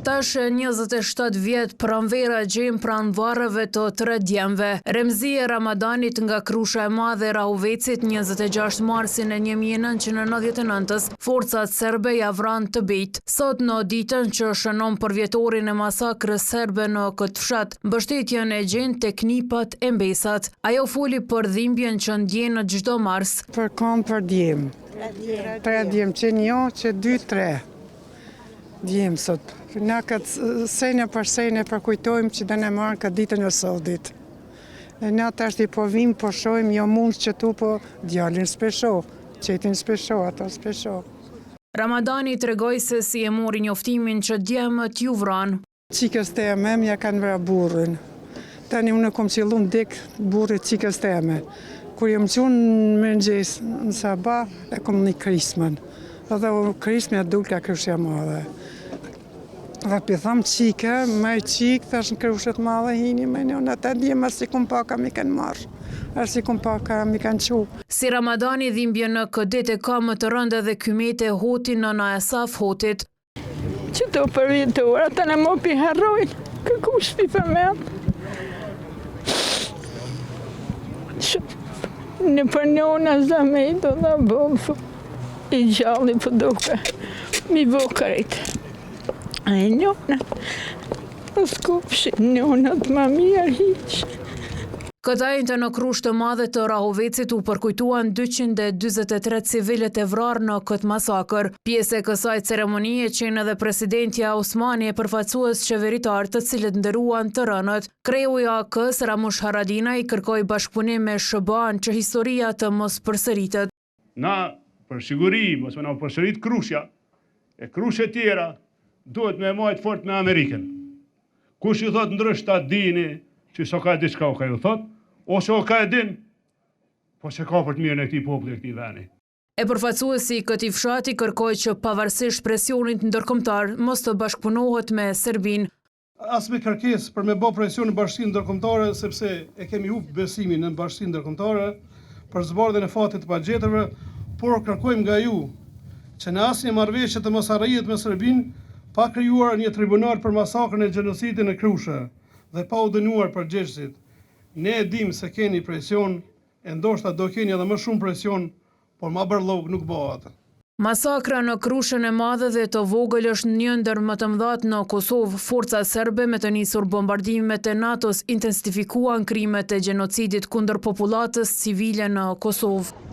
Tash 27 vjet pranvera gjem pranë varreve të 3 djemve. Remzia e Ramadanit nga Krusha e Madhe e Rahovecit 26 marsin e 1999-s, forcat serbe ja vranë të bejt. Sot në ditën që shënon përvjetorin e masakrës serbe në këtë fshat, mbështetjen e gjen tek nipat e mbesat. Ajo foli për dhimbjen që ndjen në çdo mars. Për kam për djem. 3 djem, që 1, që 2, 3 djem sot. Na këtë sene për sene përkujtojmë që dhe ne marrë këtë ditën e sotit. E na të ashtë i po vim, po shojmë, jo mund që tu po djallin spesho, qetin spesho, ato spesho. Ramadani tregoj se si e mori njoftimin që djemët ju vranë. Qikës teme, mja kanë vra burën. Tani unë kom qëllu në dik burë qikës teme. Kur jem qunë më nëgjes në sabah, e kom një krismën. Dhe krismën e dulka Krushja Madhe. Dhe për thamë qike, me qikë, thash në Krushet Madhe hini me një, në të djemë asë si kum paka mi kanë marrë, asë si kum paka mi kanë qu. Si Ramadani dhimbje në këtë ditë ka më të rëndë dhe kymete Hoti në Naesaf Hotit. Që të përvjetuar, ata në më piharrojnë, kërkush pi përmen. Në për njona zamejto dhe bëmë, i gjalli për duke, mi vokarit. A e njona, s'kupshin njonat ma mirë hiqë. Këta njëtë në Krushë të Madhe të Rahovecit u përkujtuan 223 civilet e vrarë në këtë masakër. Pjesë e kësaj ceremonie qenë edhe presidentja Osmani e përfaqësues qeveritar të cilët nderuan të rënët. Kreu i AK-s Ramush Haradinaj i kërkoi bashkëpunim me SBA-n që historia të mos përsëritet. Na për siguri mos na përsërit Krushja e Krushe tjera duhet me majtë fort me Amerikën. Kush ju thot ndrysh ta dini që so ka diçka o ka ju thot, ose o ka e din, po se ka për të mirën e këtij populli e këtij veni. E përfaqësuesi i këtij fshati kërkoi që pavarësisht presionit ndërkombëtar mos të bashkëpunohet me Serbinë. As me kërkesë për me bë presion në bashkinë ndërkombëtare, sepse e kemi humbur besimin në bashkinë ndërkombëtare për zbardhjen e fatit të pagjetëve, por kërkojmë nga ju që në asnjë marrëveshje të mos arrihet me Serbinë pa krijuar një tribunal për masakrën e gjenocidit në Krushe dhe pa u dënuar përgjegjësit. Ne e dim se keni presion, e ndoshta do keni edhe më shumë presion, por ma bërllog nuk bëhet. Masakra në Krushën e Madhe dhe të vogël është një ndër më të mëdhat në Kosovë. Forca serbe me të nisur bombardimet e NATO-s intensifikuan krimet e gjenocidit kundër popullatës civile në Kosovë.